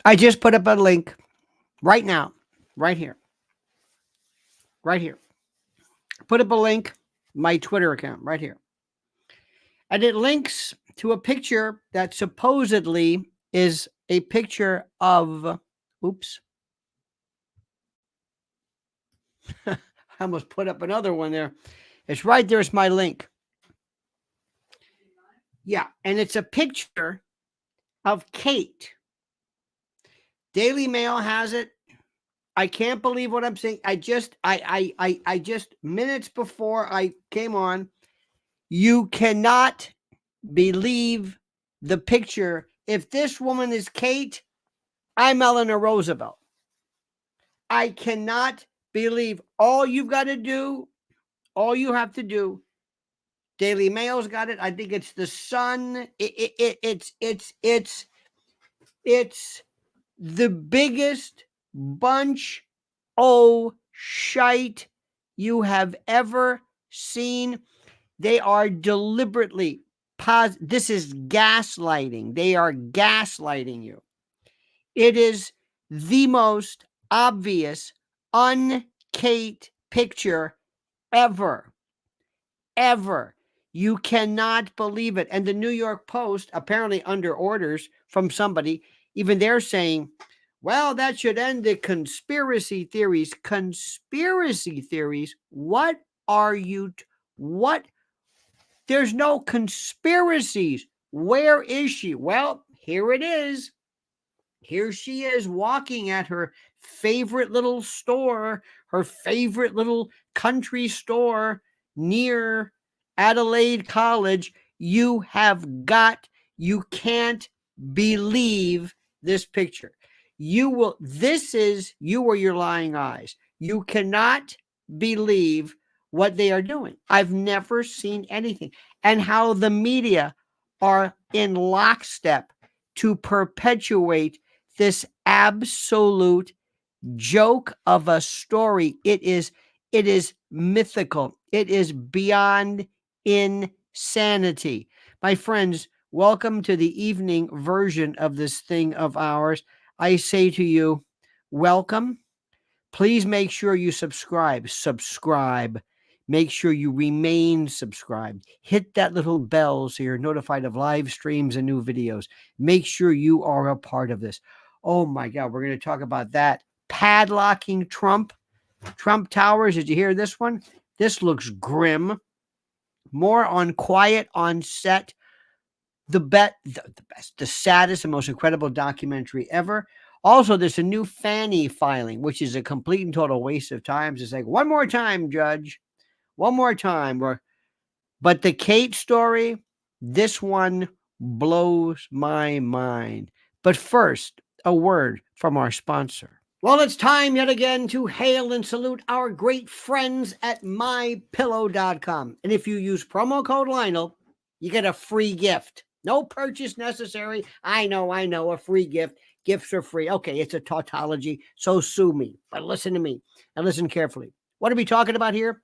I just put up a link right now, right here, right here. Put up a link, my Twitter account, right here. And it links to a picture that supposedly is a picture of, oops. I almost put up another one there. It's right there's my link. Yeah, and it's a picture of Kate. Daily Mail has it. I can't believe what I'm saying. I just minutes before I came on, you cannot believe the picture. If this woman is Kate, I'm Eleanor Roosevelt. I cannot believe. All you've got to do, all you have to do, Daily Mail's got it. I think it's the Sun. It's the biggest bunch of shite you have ever seen. They are deliberately this is gaslighting. They are gaslighting you. It is the most obvious un-Kate picture ever. You cannot believe it. And the New York Post, apparently under orders from somebody, even they're saying, well, that should end the conspiracy theories. Conspiracy theories? What are you? What? There's no conspiracies. Where is she? Well, here it is. Here she is walking at her favorite little store, her favorite little country store near Adelaide College. You can't believe this picture. You or your lying eyes. You cannot believe what they are doing. I've never seen anything. And how the media are in lockstep to perpetuate this absolute joke of a story. It is mythical. It is beyond insanity. My friends, welcome to the evening version of this thing of ours. I say to you, welcome. Please make sure you subscribe. Make sure you remain subscribed. Hit that little bell so you're notified of live streams and new videos. Make sure you are a part of this. Oh my God, we're going to talk about that. Padlocking Trump Towers. Did you hear this one? This looks grim. More on Quiet on Set. The best, the saddest and most incredible documentary ever. Also, there's a new Fannie filing, which is a complete and total waste of time. It's like, one more time, Judge. One more time. But the Kate story, this one blows my mind. But first, a word from our sponsor. Well, it's time yet again to hail and salute our great friends at mypillow.com. And if you use promo code Lionel, you get a free gift. No purchase necessary. I know, a free gift. Gifts are free. Okay, it's a tautology, so sue me. But listen to me and listen carefully. What are we talking about here?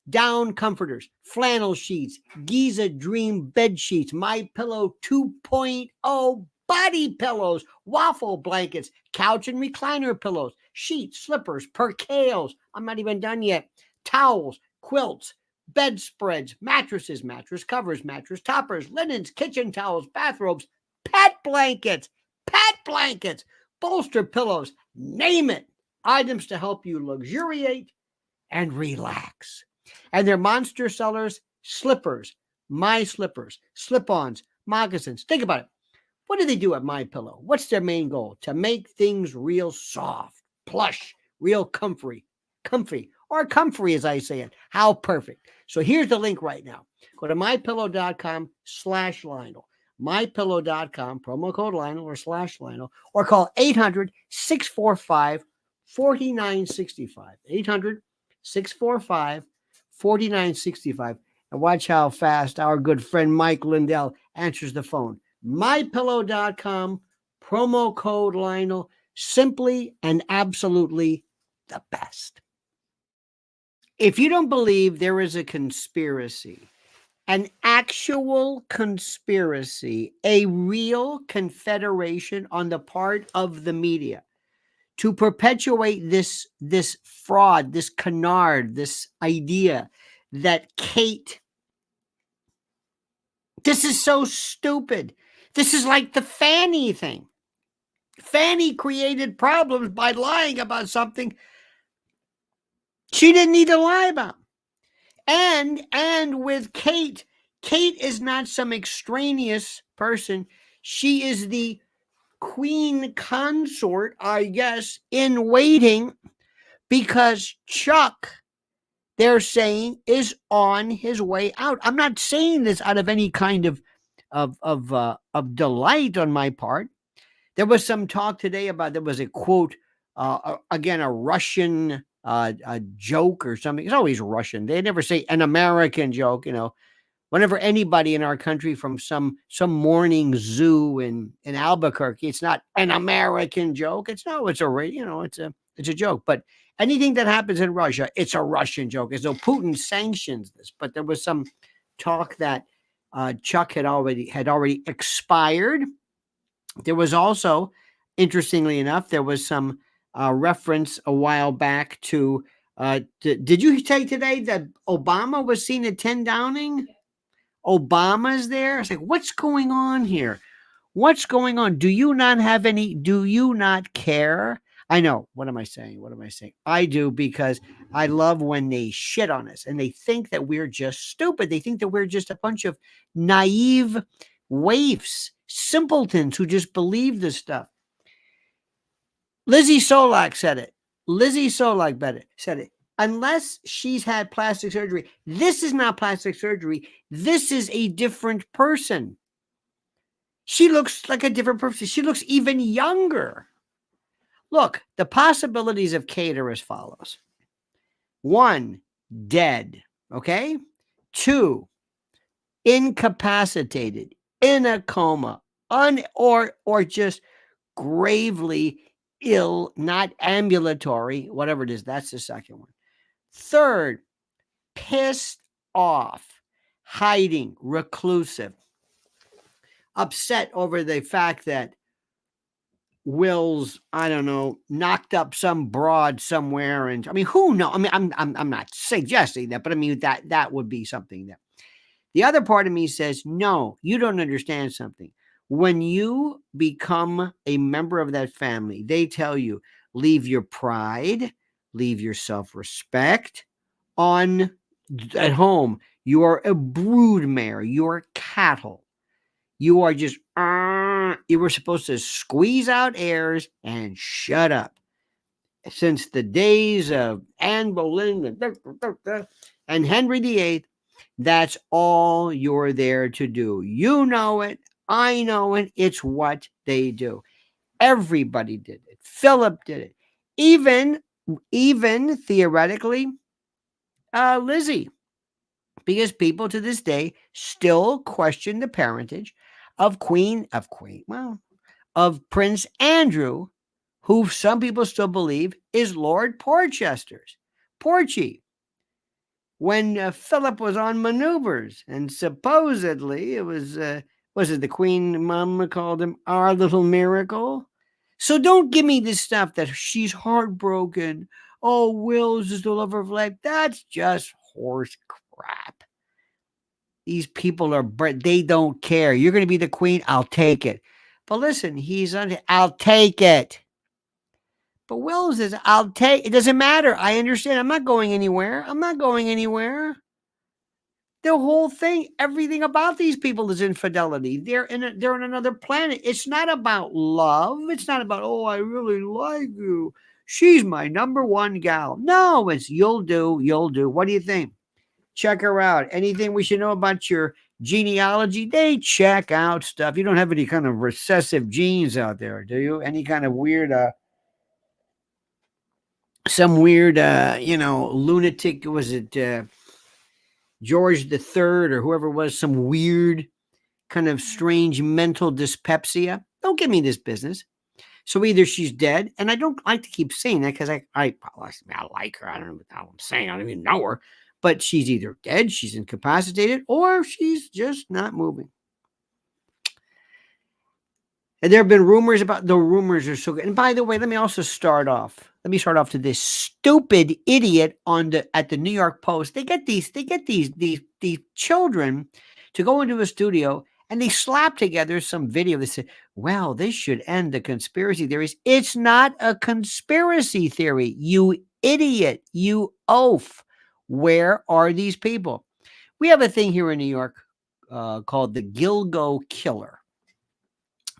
Down comforters, flannel sheets, Giza Dream bed sheets, My Pillow 2.0 body pillows, waffle blankets, couch and recliner pillows, sheets, slippers, percales. I'm not even done yet. Towels, quilts, bedspreads, mattresses, mattress covers, mattress toppers, linens, kitchen towels, bathrobes, pet blankets, bolster pillows, name it. Items to help you luxuriate and relax. And they're monster sellers, slippers, my slippers, slip-ons, moccasins. Think about it. What do they do at My Pillow? What's their main goal? To make things real soft, plush, real comfy, or comfy as I say it. How perfect. So here's the link right now. Go to mypillow.com/Lionel. mypillow.com, promo code Lionel or /Lionel, or call 800-645-4965. 800-645-4965. And watch how fast our good friend Mike Lindell answers the phone. mypillow.com, promo code Lionel, simply and absolutely the best. If you don't believe there is a conspiracy an actual conspiracy, a real confederation on the part of the media to perpetuate this fraud, this canard, this idea that Kate, this is so stupid. This is like the Fanny thing. Fanny created problems by lying about something she didn't need to lie about. And with Kate, Kate is not some extraneous person. She is the queen consort, I guess, in waiting, because Chuck, they're saying, is on his way out. I'm not saying this out of any kind of delight on my part. There was some talk today about, there was a quote, again, a Russian a joke or something. It's always Russian. They never say an American joke, Whenever anybody in our country from some morning zoo in Albuquerque, it's not an American joke. It's no, it's it's a joke. But anything that happens in Russia, it's a Russian joke. As though Putin sanctions this. But there was some talk that Chuck had already expired. There was also, interestingly enough, there was some reference a while back to. Did you say today that Obama was seen at 10 Downing? Obama's there. It's like, what's going on here? What's going on? Do you not care? I know. What am I saying? I do, because I love when they shit on us and they think that we're just stupid. They think that we're just a bunch of naive waifs, simpletons who just believe this stuff. Lizzie Solak said it. Said it. Unless she's had plastic surgery, this is not plastic surgery. This is a different person. She looks like a different person. She looks even younger. Look, the possibilities of Kate are as follows. 1, dead. Okay? 2, incapacitated, in a coma, or just gravely ill, not ambulatory, whatever it is. That's the second one. 3rd, pissed off, hiding, reclusive, upset over the fact that Will's, I don't know, knocked up some broad somewhere, and I mean, who knows? I mean, I'm not suggesting that, but I mean that would be something that. The other part of me says, no, you don't understand something. When you become a member of that family, they tell you, leave your pride, leave your self-respect at home. You are a broodmare. You are cattle. You are just, you were supposed to squeeze out airs and shut up. Since the days of Anne Boleyn and Henry VIII, that's all you're there to do. You know it. I know it. It's what they do. Everybody did it. Philip did it. Even theoretically, Lizzie, because people to this day still question the parentage of Prince Andrew, who some people still believe is Lord Porchester's. Porchy. When Philip was on maneuvers, and supposedly it was it the Queen Mum called him our little miracle? So don't give me this stuff that she's heartbroken. Oh, Will's is the lover of life. That's just horse crap. These people they don't care. You're going to be the queen. I'll take it. But listen, I'll take it. But Will says, it doesn't matter. I understand. I'm not going anywhere. The whole thing, everything about these people is infidelity. They're in another planet. It's not about love. It's not about, oh, I really like you. She's my number one gal. No, it's you'll do. What do you think? Check her out. Anything we should know about your genealogy? They check out stuff. You don't have any kind of recessive genes out there, do you? Any kind of weird, some weird, lunatic, was it George the Third or whoever it was, some weird kind of strange mental dyspepsia? Don't give me this business. So either she's dead, and I don't like to keep saying that because I like her. I don't know what I'm saying. I don't even know her. but she's either dead, she's incapacitated, or she's just not moving. And there have been rumors about the rumors are so good. And by the way, let me start off to this stupid idiot at the New York Post. They get these children to go into a studio and they slap together some video. They say, well, this should end the conspiracy theories. It's not a conspiracy theory, you idiot, you oaf. Where are these people? We have a thing here in New York called the Gilgo Killer.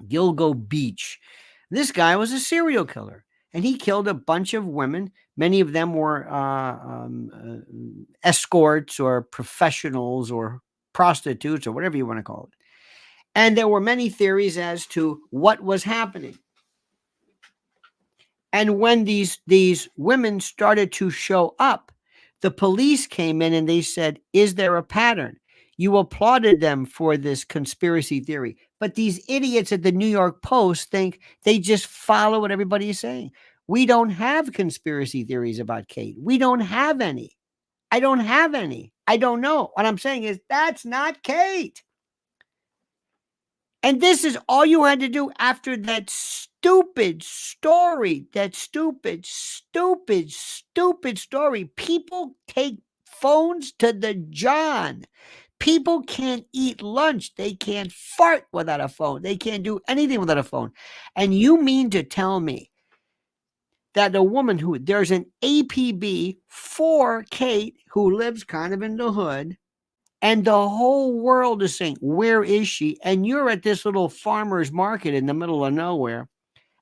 Gilgo Beach. This guy was a serial killer, and he killed a bunch of women. Many of them were escorts or professionals or prostitutes or whatever you want to call it. And there were many theories as to what was happening. And when these women started to show up, the police came in and they said, is there a pattern? You applauded them for this conspiracy theory. But these idiots at the New York Post think they just follow what everybody is saying. We don't have conspiracy theories about Kate. We don't have any. I don't have any. I don't know. What I'm saying is that's not Kate. And this is all you had to do after that stupid story, stupid story. People take phones to the John. People can't eat lunch. They can't fart without a phone. They can't do anything without a phone. And you mean to tell me that a woman there's an APB for Kate who lives kind of in the hood, and the whole world is saying, where is she? And you're at this little farmer's market in the middle of nowhere.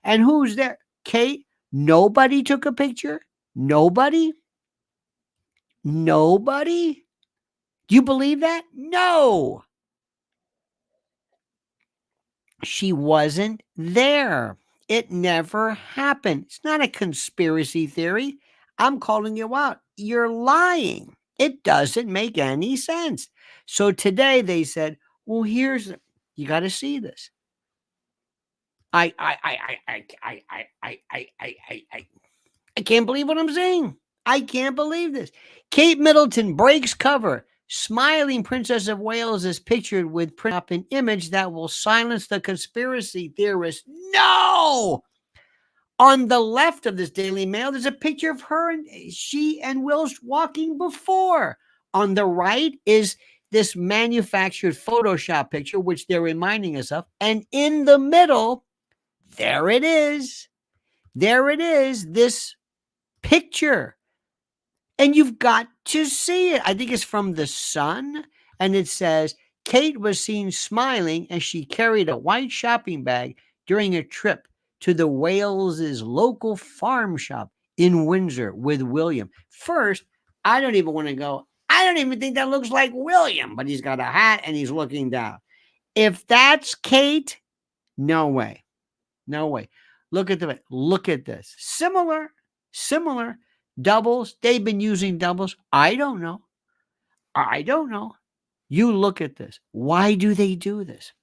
And who's there? Kate? Nobody took a picture? Nobody? Nobody? Do you believe that? No. She wasn't there. It never happened. It's not a conspiracy theory. I'm calling you out. You're lying. It doesn't make any sense. So today they said, well, you got to see this. I can't believe what I'm saying. I can't believe this. Kate Middleton breaks cover. Smiling Princess of Wales is pictured with print up an image that will silence the conspiracy theorists. No! On the left of this Daily Mail, there's a picture of her and she and Will's walking before. On the right is this manufactured Photoshop picture, which they're reminding us of. And in the middle, there it is. There it is, this picture. And you've got to see it. I think it's from The Sun. And it says, Kate was seen smiling as she carried a white shopping bag during a trip to the Wales's local farm shop in Windsor with William. First, I don't even want to go. I don't even think that looks like William, but he's got a hat and he's looking down. If that's Kate, no way. No way. Look at this. Similar doubles. They've been using doubles. I don't know. You look at this. Why do they do this?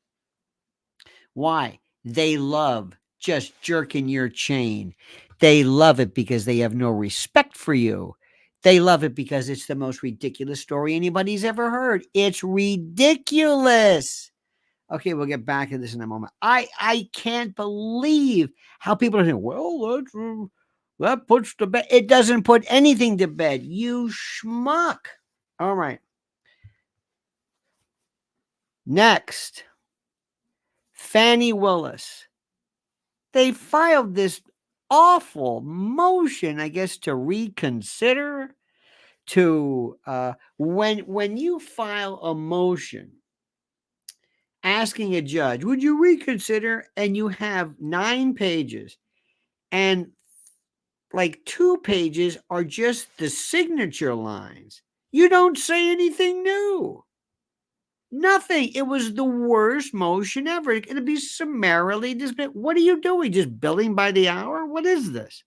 Why? They love just jerking your chain. They love it because they have no respect for you. They love it because it's the most ridiculous story anybody's ever heard. It's ridiculous. Okay, we'll get back to this in a moment. I can't believe how people are saying, well, that puts to bed. It doesn't put anything to bed. You schmuck. All right. Next, Fannie Willis. They filed this awful motion, I guess, to reconsider. When you file a motion asking a judge, would you reconsider? And you have 9 pages and like 2 pages are just the signature lines. You don't say anything new. Nothing. It was the worst motion ever. It'll be summarily dismissed. What are you doing? Just billing by the hour? What is this?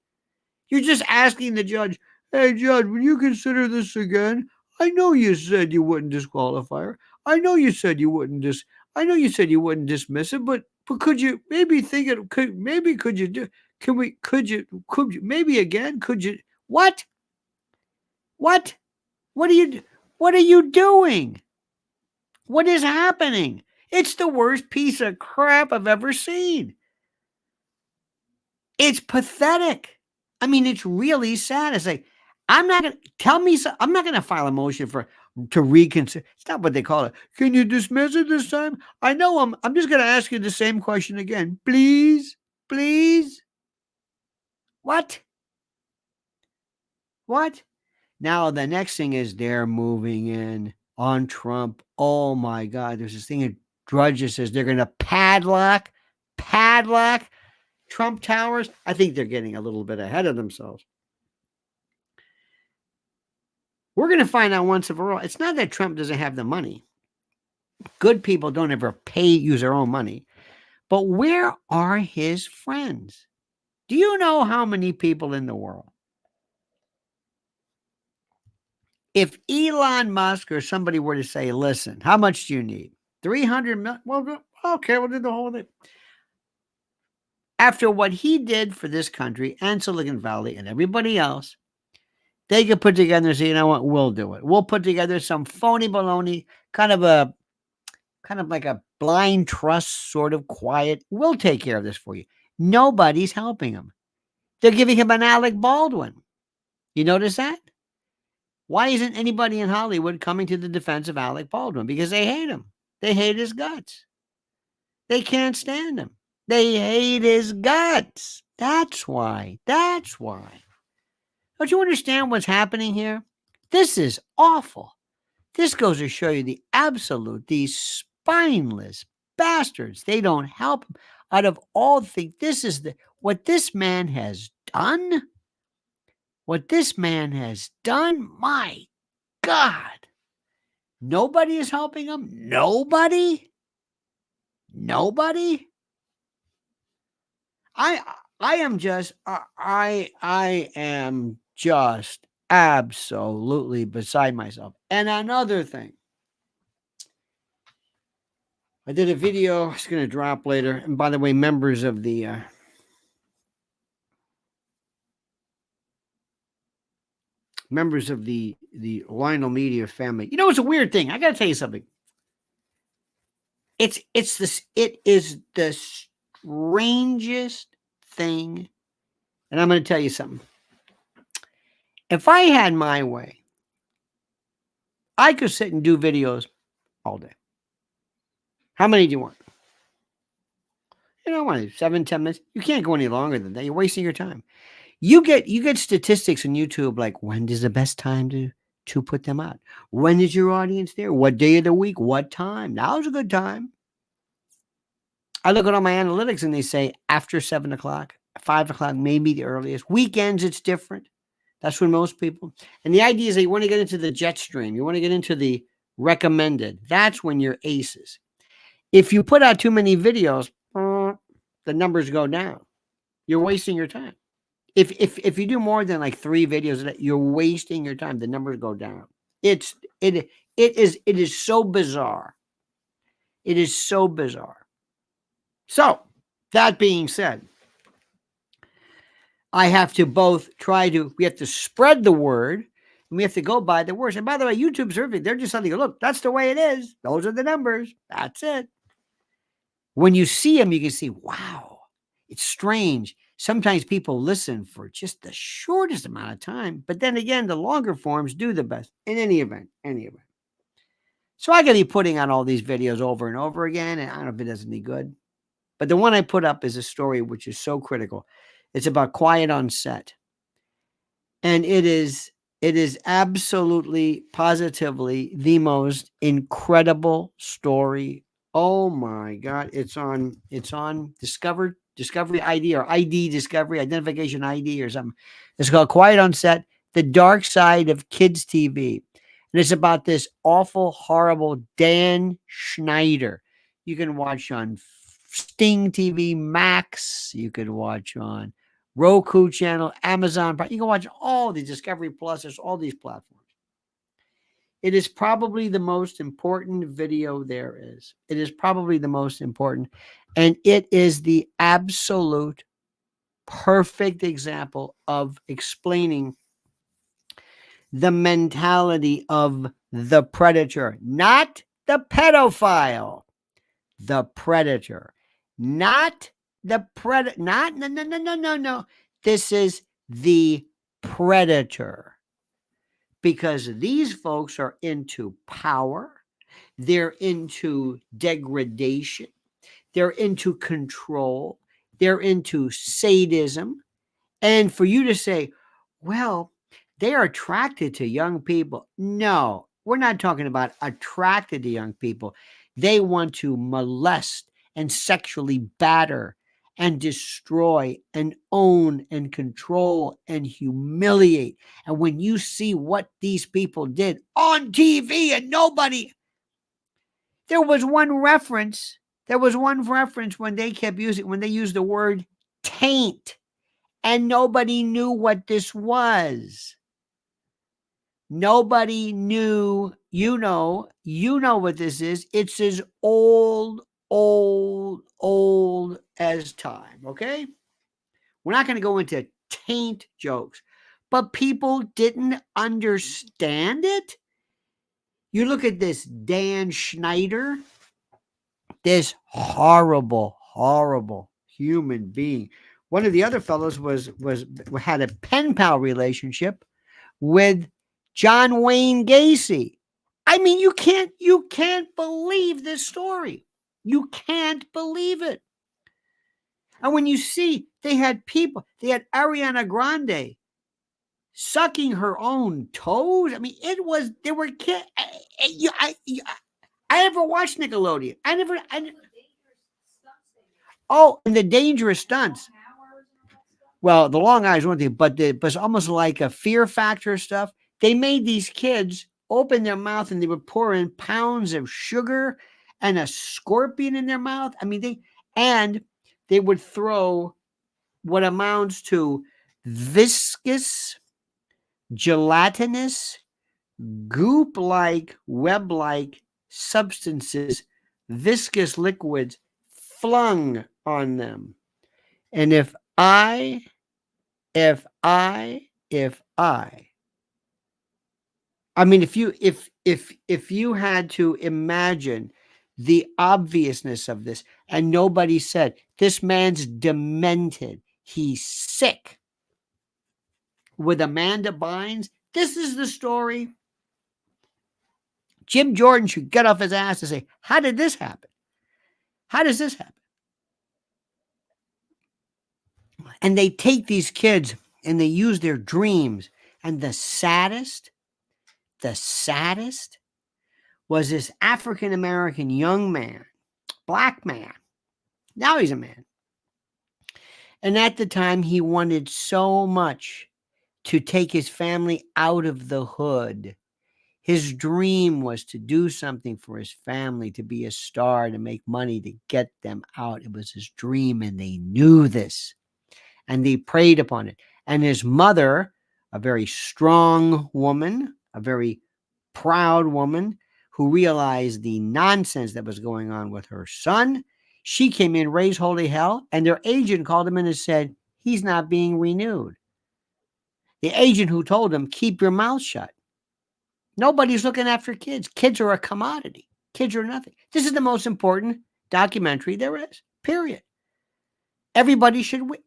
You're just asking the judge, hey, judge, would you consider this again? I know you said you wouldn't disqualify her. I know you said you wouldn't dismiss it, but could you maybe think it could maybe could you do could you maybe again? Could you what? What are you doing? What is happening? It's the worst piece of crap I've ever seen. It's pathetic. I mean, it's really sad. It's like, I'm not going to tell me, I'm not going to file a motion to reconsider. It's not what they call it. Can you dismiss it this time? I know I'm just going to ask you the same question again. Please, please. What? What? Now, the next thing is they're moving in on Trump. Oh my God. There's this thing in Drudge that says they're going to padlock Trump Towers. I think they're getting a little bit ahead of themselves. We're going to find out once and for all. It's not that Trump doesn't have the money. Good people don't ever use their own money. But where are his friends? Do you know how many people in the world? If Elon Musk or somebody were to say, listen, how much do you need? 300 million? Well, okay, we'll do the whole thing. After what he did for this country and Silicon Valley and everybody else, they could put together and say, you know what, we'll do it. We'll put together some phony baloney, kind of like a blind trust, sort of quiet. We'll take care of this for you. Nobody's helping him. They're giving him an Alec Baldwin. You notice that? Why isn't anybody in Hollywood coming to the defense of Alec Baldwin? Because they hate him. They hate his guts. They can't stand him. They hate his guts. That's why. That's why. Don't you understand what's happening here? This is awful. This goes to show you these spineless bastards. They don't help him. Out of all things, this is what this man has done. What this man has done, my God. Nobody is helping him. Nobody. I am just absolutely beside myself. And another thing, I did a video. It's going to drop later. And by the way, members of the Lionel Media family. You know, it's a weird thing. I got to tell you something. It is the strangest thing. And I'm going to tell you something. If I had my way, I could sit and do videos all day. How many do you want? You know, I want 7, 10 minutes. You can't go any longer than that. You're wasting your time. You get statistics on YouTube like, when is the best time to put them out? When is your audience there? What day of the week? What time? Now's a good time. I look at all my analytics and they say after 7 o'clock, 5 o'clock, maybe the earliest. Weekends, it's different. That's when most people. And the idea is that you want to get into the jet stream. You want to get into the recommended. That's when you're aces. If you put out too many videos, the numbers go down. You're wasting your time. If you do more than like 3 videos, you're wasting your time. The numbers go down. It is so bizarre. It is so bizarre. So that being said, we have to spread the word, and we have to go by the words. And by the way, YouTube survey, they're just telling you, look, that's the way it is. Those are the numbers. That's it. When you see them, you can see, wow, it's strange. Sometimes people listen for just the shortest amount of time, but then again, the longer forms do the best in any event. So I got to be putting on all these videos over and over again, and I don't know if it does any good. But the one I put up is a story which is so critical. It's about quiet on set. And it is absolutely, positively the most incredible story. Oh my God. It's on Discovery ID or ID Discovery, Identification ID or something. It's called Quiet on Set, The Dark Side of Kids TV. And it's about this awful, horrible Dan Schneider. You can watch on Sting TV Max. You can watch on Roku channel, Amazon. You can watch all the Discovery Plus. There's all these platforms. It is probably the most important video there is. It is probably the most important. And it is the absolute perfect example of explaining the mentality of the predator, not the pedophile, the predator, not the predator, not, no, no, no, no, no, no. This is the predator, because these folks are into power, they're into degradation, they're into control, they're into sadism. And for you to say, well, they are attracted to young people. No, we're not talking about attracted to young people. They want to molest and sexually batter and destroy and own and control and humiliate. And when you see what these people did on TV and nobody, there was one reference. There was one reference when they kept using, when they used the word taint, and nobody knew what this was. Nobody knew, you know what this is. It's as old as time, okay? We're not going to go into taint jokes, but people didn't understand it. You look at this Dan Schneider, this horrible human being. One of the other fellows had a pen pal relationship with John Wayne Gacy. I mean, you can't believe this story. You can't believe it. And when you see they had Ariana Grande sucking her own toes. I mean, there were kids. I never watched Nickelodeon. Oh, and the dangerous stunts. Well, the long eyes weren't they, but it's almost like a Fear Factor stuff. They made these kids open their mouth and they would pour in pounds of sugar and a scorpion in their mouth. I mean, they would throw what amounts to viscous, gelatinous, goop-like, web-like substances, viscous liquids flung on them. And if I mean, if you had to imagine the obviousness of this, and nobody said, this man's demented, he's sick. With Amanda Bynes, this is the story. Jim Jordan should get off his ass and say, how did this happen? How does this happen? And they take these kids and they use their dreams. And the saddest was this African-American young man, black man. Now he's a man. And at the time, he wanted so much to take his family out of the hood. His dream was to do something for his family, to be a star, to make money, to get them out. It was his dream, and they knew this. And they preyed upon it. And his mother, a very strong woman, a very proud woman who realized the nonsense that was going on with her son, she came in, raised holy hell, and their agent called him in and said, he's not being renewed. The agent who told him, keep your mouth shut. Nobody's looking after kids. Kids are a commodity. Kids are nothing. This is the most important documentary there is, period. Everybody should win.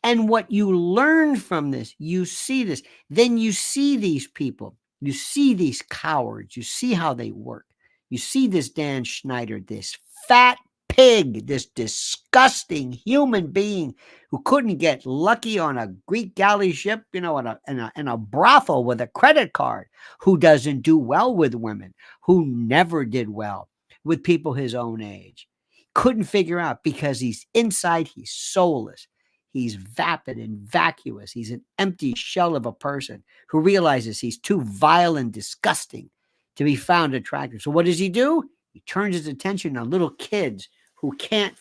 And what you learn from this, you see this. Then you see these people. You see these cowards. You see how they work. You see this Dan Schneider, this fat pig, this disgusting human being who couldn't get lucky on a Greek galley ship, in a brothel with a credit card, who doesn't do well with women, who never did well with people his own age. Couldn't figure out, because he's inside, he's soulless. He's vapid and vacuous. He's an empty shell of a person who realizes he's too vile and disgusting to be found attractive. So what does he do? He turns his attention on little kids who can't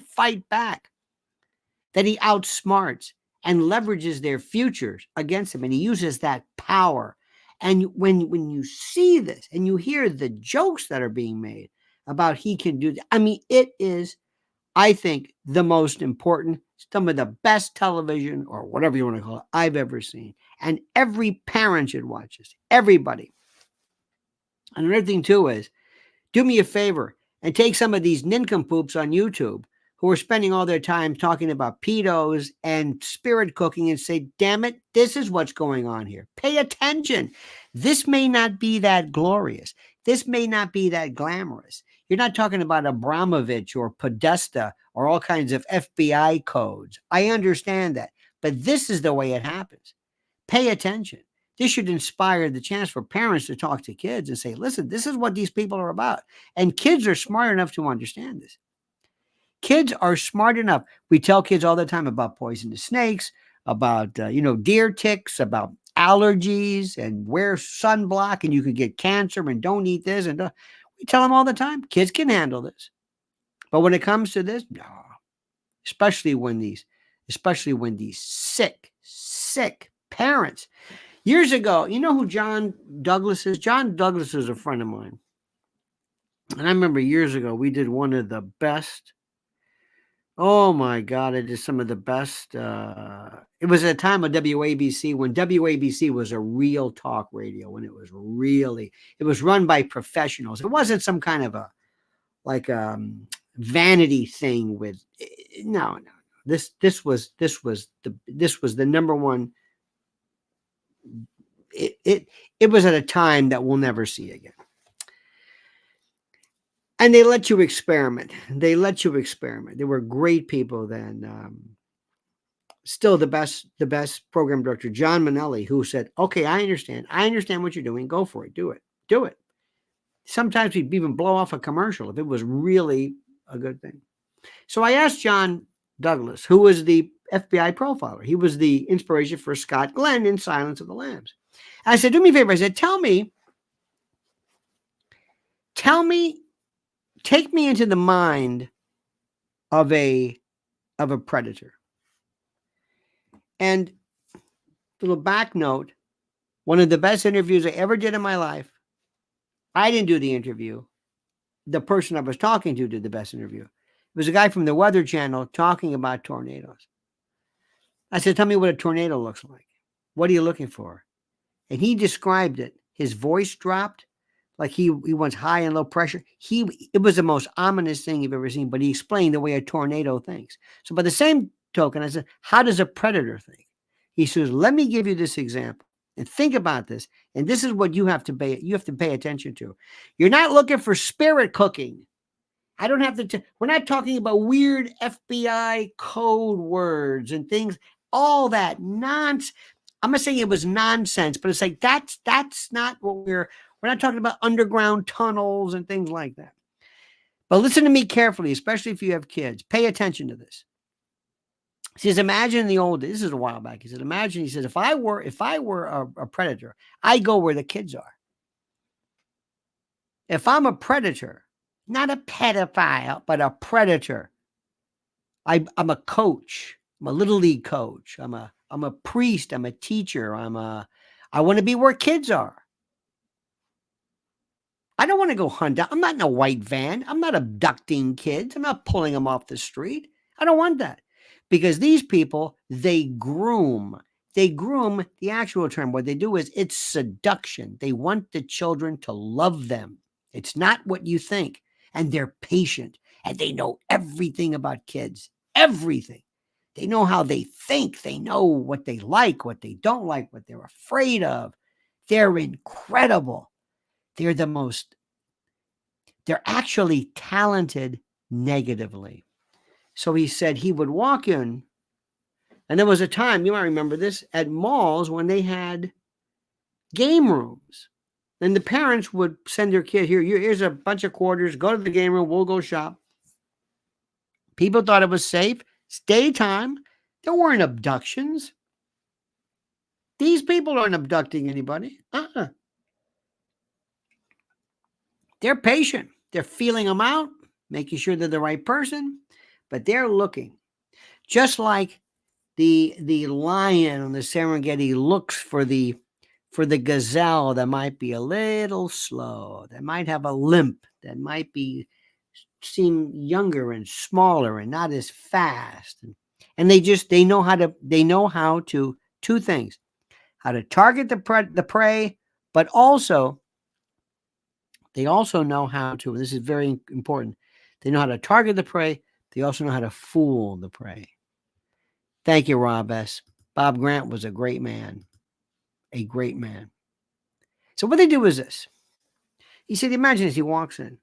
fight back, that he outsmarts and leverages their futures against him. And he uses that power. And when you see this and you hear the jokes that are being made about he can do that, I mean, it is, I think, the most important some of the best television or whatever you want to call it I've ever seen. And every parent should watch this. Everybody. And another thing too is, do me a favor and take some of these nincompoops on YouTube who are spending all their time talking about pedos and spirit cooking and say, damn it, this is what's going on here. Pay attention. This may not be that glorious. This may not be that glamorous. You're not talking about Abramovich or Podesta or all kinds of FBI codes. I understand that. But this is the way it happens. Pay attention. This should inspire the chance for parents to talk to kids and say, listen, this is what these people are about. And kids are smart enough to understand this. Kids are smart enough. We tell kids all the time about poisonous snakes, about, deer ticks, about allergies and wear sunblock and you could get cancer and don't eat this. And we tell them all the time, kids can handle this. But when it comes to this, no, especially when these sick parents. Years ago, you know who John Douglas is? John Douglas is a friend of mine. And I remember years ago, we did one of the best. Oh my God, it is some of the best. It was at a time of WABC when WABC was a real talk radio, when it was run by professionals. It wasn't some kind of vanity thing with, no. This was the number one. It was at a time that we'll never see again. And they let you experiment. They were great people then. Still the best program director, John Manelli, who said, okay, I understand what you're doing. Go for it. Do it. Sometimes we'd even blow off a commercial if it was really a good thing. So I asked John Douglas, who was the FBI profiler. He was the inspiration for Scott Glenn in Silence of the Lambs. I said, do me a favor. I said, tell me, take me into the mind of a predator. And little back note, one of the best interviews I ever did in my life. I didn't do the interview. The person I was talking to did the best interview. It was a guy from the Weather Channel talking about tornadoes. I said, tell me what a tornado looks like. What are you looking for? And he described it. His voice dropped like he wants high and low pressure. It was the most ominous thing you've ever seen, but he explained the way a tornado thinks. So by the same token, I said, how does a predator think? He says, let me give you this example and think about this. And this is what you have to pay attention to. You're not looking for spirit cooking. I don't have to, we're not talking about weird FBI code words and things, all that nonsense. I'm not saying it was nonsense, but it's like, that's not what we're not talking about underground tunnels and things like that. But listen to me carefully, especially if you have kids. Pay attention to this. He says, imagine in the old days, this is a while back. He said, imagine, he says, if I were a predator, I go where the kids are. If I'm a predator, not a pedophile, but a predator, I'm a coach. I'm a little league coach. I'm a priest. I'm a teacher. I want to be where kids are. I don't want to go hunt down. I'm not in a white van. I'm not abducting kids. I'm not pulling them off the street. I don't want that. Because these people, they groom. The actual term, what they do is it's seduction. They want the children to love them. It's not what you think. And they're patient. And they know everything about kids. Everything. They know how they think. They know what they like, what they don't like, what they're afraid of. They're incredible. They're actually talented negatively. So he said he would walk in, and there was a time, you might remember this, at malls when they had game rooms. And the parents would send their kid, here's a bunch of quarters, go to the game room, we'll go shop. People thought it was safe. It's daytime. There weren't abductions. These people aren't abducting anybody. They're patient. They're feeling them out, making sure they're the right person, but they're looking. Just like the lion on the Serengeti looks for the gazelle that might be a little slow, that might have a limp, that might seem younger and smaller and not as fast. And they know how to, two things, how to target the prey, but also they also know how to, this is very important, they know how to target the prey. They also know how to fool the prey. Thank you, Rob S. Bob Grant was a great man. A great man. So what they do is this. He said, imagine as he walks in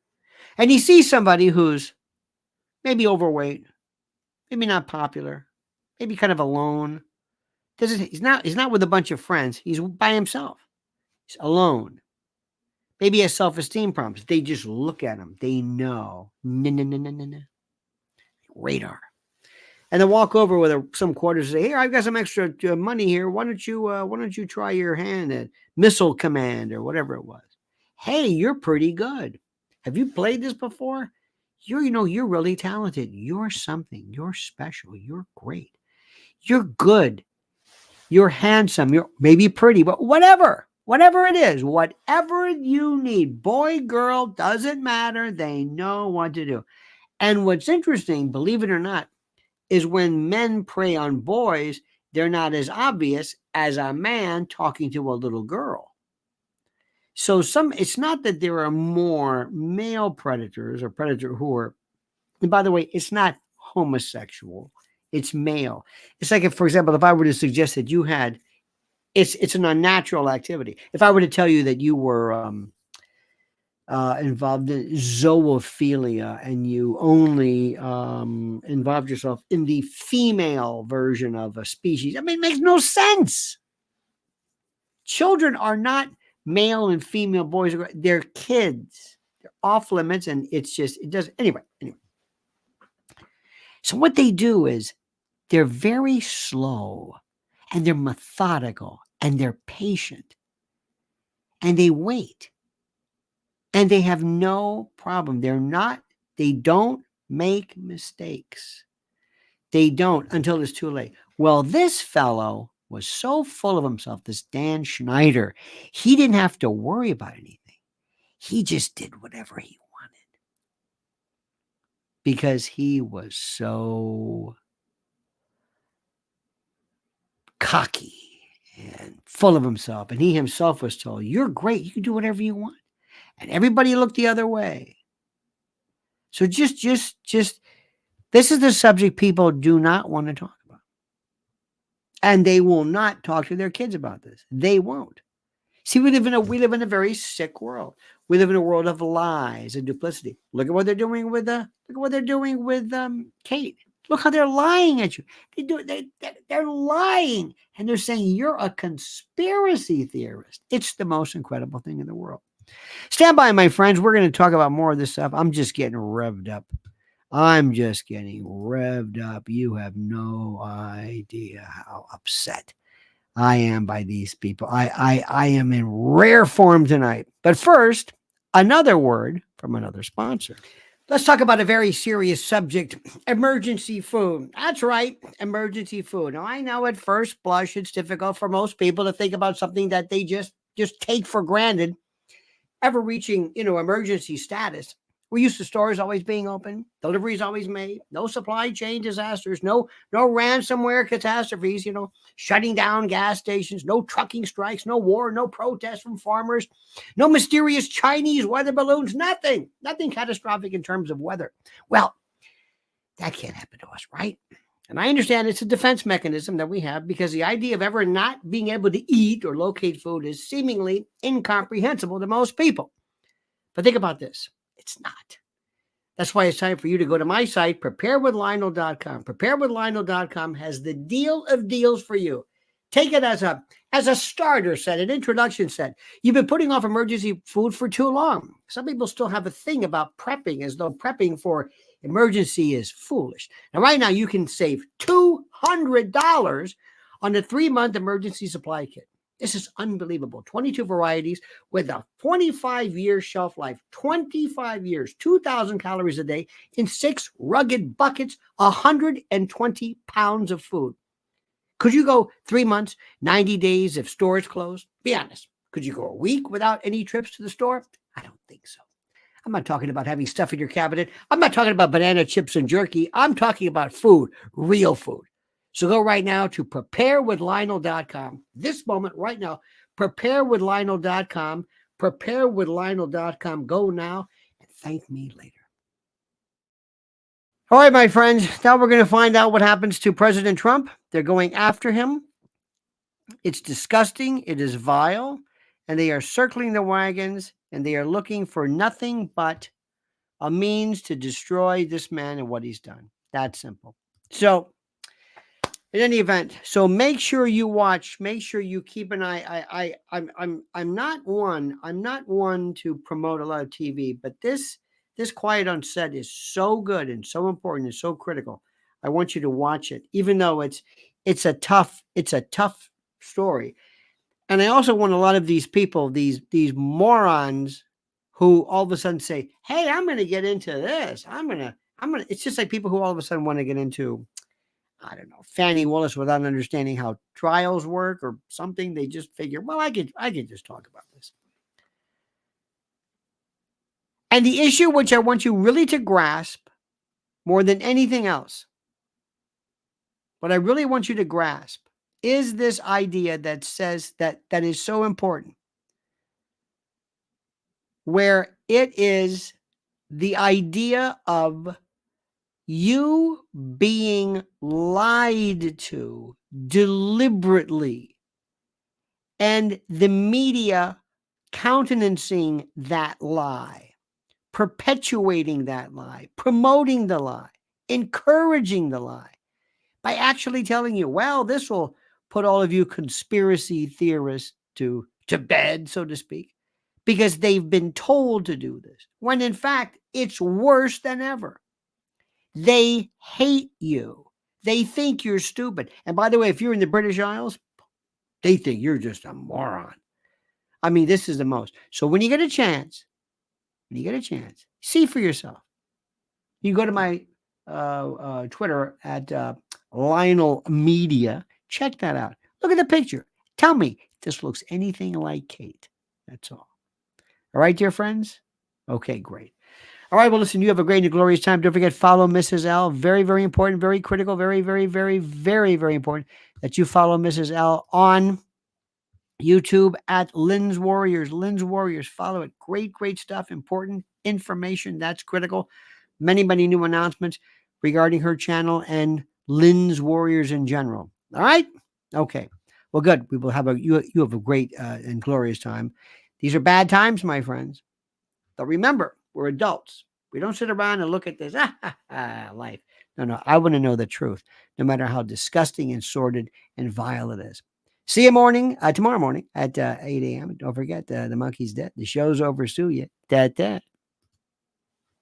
and he sees somebody who's maybe overweight, maybe not popular, maybe kind of alone. He's not with a bunch of friends. He's by himself. He's alone. Maybe he has self-esteem problems. They just look at him. They know. No. Radar. And then walk over with some quarters and say, here, I've got some extra money here. Why don't you try your hand at Missile Command or whatever it was? Hey, you're pretty good. Have you played this before? You're really talented. You're something. You're special. You're great. You're good. You're handsome. You're maybe pretty, but whatever it is, whatever you need, boy, girl, doesn't matter. They know what to do. And what's interesting, believe it or not, is when men prey on boys, they're not as obvious as a man talking to a little girl. So it's not that there are more male predators or predators who are, and by the way, it's not homosexual, it's male. It's like, for example, if I were to suggest that you had, it's an unnatural activity. If I were to tell you that you were involved in zoophilia and you only involved yourself in the female version of a species, I mean, it makes no sense. Children are not male and female boys. They're kids. They're off limits, and it doesn't. Anyway. So what they do is they're very slow, and they're methodical, and they're patient, and they wait. And they have no problem. They don't make mistakes. They don't until it's too late. Well, this fellow was so full of himself, this Dan Schneider, he didn't have to worry about anything. He just did whatever he wanted because he was so cocky and full of himself. And he himself was told, you're great. You can do whatever you want. And everybody looked the other way. So just this is the subject people do not want to talk about. And they will not talk to their kids about this. They won't. See, we live in a very sick world. We live in a world of lies and duplicity. Look at what they're doing with Kate. Look how they're lying at you. They're lying, and they're saying you're a conspiracy theorist. It's the most incredible thing in the world. Stand by, my friends. We're going to talk about more of this stuff. I'm just getting revved up. You have no idea how upset I am by these people. I am in rare form tonight. But first, another word from another sponsor. Let's talk about a very serious subject, emergency food. That's right, emergency food. Now, I know at first blush, it's difficult for most people to think about something that they just take for granted, ever reaching, emergency status. We're used to stores always being open, deliveries always made, no supply chain disasters, no ransomware catastrophes, shutting down gas stations, no trucking strikes, no war, no protests from farmers, no mysterious Chinese weather balloons, nothing catastrophic in terms of weather. Well, that can't happen to us, right? And I understand it's a defense mechanism that we have because the idea of ever not being able to eat or locate food is seemingly incomprehensible to most people. But think about this. It's not. That's why it's time for you to go to my site, preparewithlionel.com. Preparewithlionel.com has the deal of deals for you. Take it as a starter set, an introduction set. You've been putting off emergency food for too long. Some people still have a thing about prepping as though prepping for emergency is foolish. Now, right now, you can save $200 on a 3-month emergency supply kit. This is unbelievable. 22 varieties with a 25-year shelf life, 25 years, 2,000 calories a day in 6 rugged buckets, 120 pounds of food. Could you go 3 months, 90 days if stores closed? Be honest. Could you go a week without any trips to the store? I don't think so. I'm not talking about having stuff in your cabinet. I'm not talking about banana chips and jerky. I'm talking about food, real food. So go right now to preparewithlionel.com. This moment, right now, preparewithlionel.com. Preparewithlionel.com. Go now and thank me later. All right, my friends. Now we're going to find out what happens to President Trump. They're going after him. It's disgusting. It is vile. And they are circling the wagons and they are looking for nothing but a means to destroy this man and what he's done. That simple. So, in any event, so make sure you watch. Make sure you keep an eye. I'm not one to promote a lot of TV, but this Quiet on Set is so good and so important and so critical. I want you to watch it, even though it's a tough story. And I also want a lot of these people, these morons, who all of a sudden say, "Hey, I'm going to get into this. I'm gonna." It's just like people who all of a sudden want to get into, I don't know, Fannie Willis without understanding how trials work or something. They just figure, well, I could just talk about this. And the issue which I want you really to grasp more than anything else, what I really want you to grasp is this idea that says that is so important, where it is the idea of you being lied to deliberately and the media countenancing that lie, perpetuating that lie, promoting the lie, encouraging the lie by actually telling you, well, this will put all of you conspiracy theorists to bed, so to speak, because they've been told to do this, when in fact it's worse than ever. They hate you. They think you're stupid. And by the way, if you're in the British Isles, they think you're just a moron. I mean, this is the most. So when you get a chance, see for yourself. You go to my Twitter at Lionel Media. Check that out. Look at the picture. Tell me if this looks anything like Kate. That's all. All right, dear friends? Okay, great. All right, well, listen, you have a great and glorious time. Don't forget, follow Mrs. L. Very, very important, very critical, very, very, very, very, very important that you follow Mrs. L on YouTube at Lynn's Warriors. Lynn's Warriors. Follow it. Great, great stuff. Important information. That's critical. Many, many new announcements regarding her channel and Lynn's Warriors in general. All right? Okay. Well, good. We will have you have a great and glorious time. These are bad times, my friends. But remember, we're adults. We don't sit around and look at this life. No. I want to know the truth, no matter how disgusting and sordid and vile it is. See you tomorrow morning at 8 a.m. Don't forget, the monkey's dead. The show's over. Sue you.